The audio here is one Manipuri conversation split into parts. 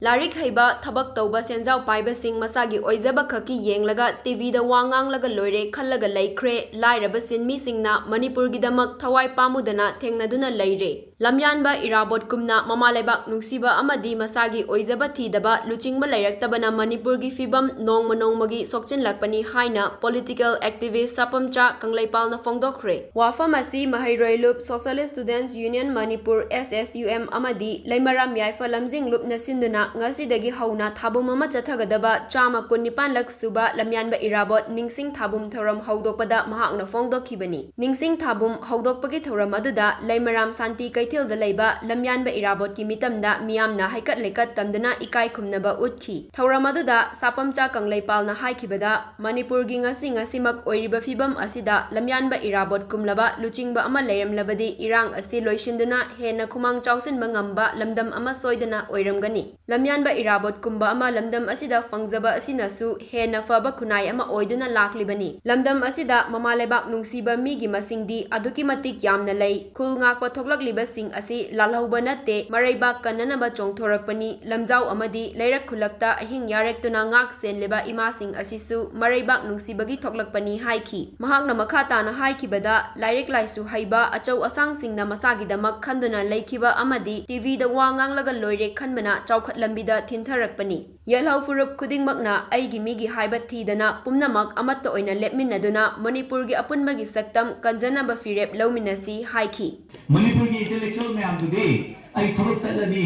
Airik heiba thabak touba senjao paibasing masagi oijabakhakki yenglaga TV da wa nganglaga loire khalaga leikhre Lairaba sinmisingna Manipurgidamak thawai pamudana thengnaduna leire Lamyanba Irabot Kumna mamalaibak nungsiba amadi masagi oijaba thidaba luchingba Leiraktabana Manipurgi fibam nongmagi sokchinlakpani haina Political Activist Sapamcha Kangleipal na phongdok-khre wafam asi mahairoi lup Socialist Students Union Manipur SSUM amadi Leimaram Yaipha Lamjing Lup na sinduna ngasidagi hauna thabum ama chat-thagadaba chama kunnipan lak suba Lamyanba Irabot Ningsing thabum thoram hongdokpada mahakna phongdokhibani Ningsing thabum hongdokpagi thoram aduda Leimaram Shanti kaithilda leiba Lamyanba Irabot ki mitamda miyamna haikat leikat tamduna ekai-khumnaba utki thoram aduda Sapamcha Kangleipal na haikibada Manipur gi ngasimak oiriba fibam asida Lamyanba Irabot Kumlaba luchingba ama leiramlabadi irang asi loisinduna hena khumang chausinba ngamba lamdam ama soidana oiramgani Lamyanba Irabot kumba ama lamdam asida fangjaba asinasu hena faba kunai ama oiduna laklibani lamdam asida mamalaibak nungsiba migi masingdi aduki matik yamna lei khul ngakpa thoklagliba sing asi lalhauba natte maraibak kananaba chongthorakpani lamjau amadi leirak khulakta ahing yarektuna ngak senleba imasing asisu maraibak nungsibagi thoklakpani haiki mahakna makhata na haikibada lairik laisu heiba achau asangsingna masagidamak khanduna leikiba amadi TV da wa nganglaga loire khanbana Chaokhatpada thintarakpani yalhau furup khudingmakna aigi migi haiba thidana pumnamak amatta oina lepminaduna Manipurgi apunbagi saktam kanjanaba firep lawminasi haiki Manipurgi intellectual mayam today ay thabak talani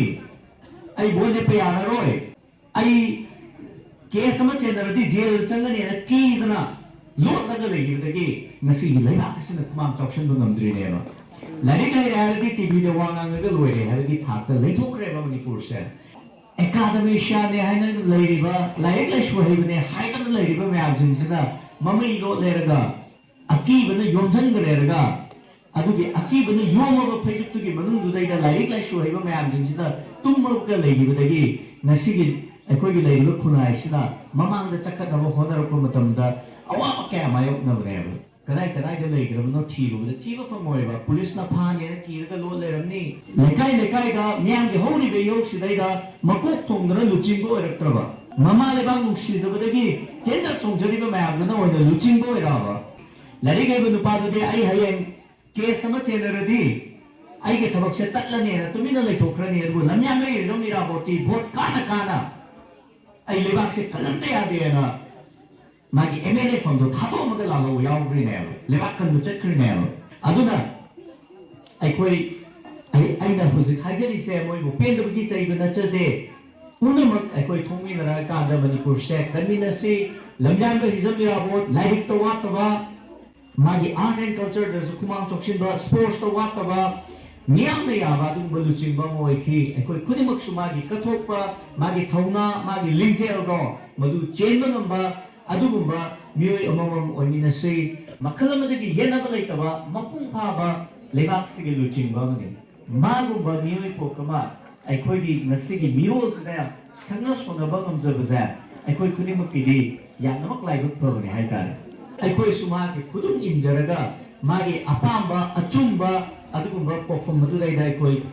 ay bone payanaroi ay case ama chenaradi jail changani na kidana lot laga legibdagi ngasi leibak sina khumam chauction do ngamdri ne no larik lai rardi TV da wanga ngaga loire hargi thakta leithokre ba Manipur se academy shane haina leiriba laik laishu haibane haina leiriba mayam jinsina mamai lo leraga akibana yomjan gereraga adugi akibana yomaba phejuktugi manungdudaida laik laishu haiba mayam jinsina tummaruka leiribadagi nasigi aikogi leiriba khunai sina mamangda chakadaba honarako matamda awaba kaya mayoknabane kadai da leigrabno thirubada thiba famoiba police na phane na kiraga lo leiramni lekai da myamgi horibe yoksidaida makok thongdana luchingbo oiraktraba mama lebang nuksijabadagi chenda chongjariba mayamdana oina luchingbo oiraba larigaiba nupadudi ai hayeng case ama chenaradi aige thabakse tatlane na tumina leithokrani adugo Lamyanba Irabot vote kana ai lebakse kalamte yade na magi MLA phongdo thato maga lalo yaugri ne lebak kan chakri ne aduna aikoi aina huzik hajari se moi bu pendabgi saiba na chade unamak aikoi thongmi na ka da Manipur se kanina se Lamyanba Irabot Leiraktabana magi art and culture da khumang chokshin ba sports to wataba niam na yaba dum baluching ba moi ki aikoi khunimak sumagi kathokpa magi thauna magi lingzel do madu chain ngamba adugumba mioi amamam oiminase makalamadagi yenaba leitaba mapung phaba lebak sige luchingba mani magumba mioi pokama aikhoigi nasigi mirolsida sangna sonaba ngamjabaza aikoi khunimakidi yanamak laibuk pabani haikar aikoi sumagi khudum imjaraga magi apamba achumba adugumba perform madudaida aikoi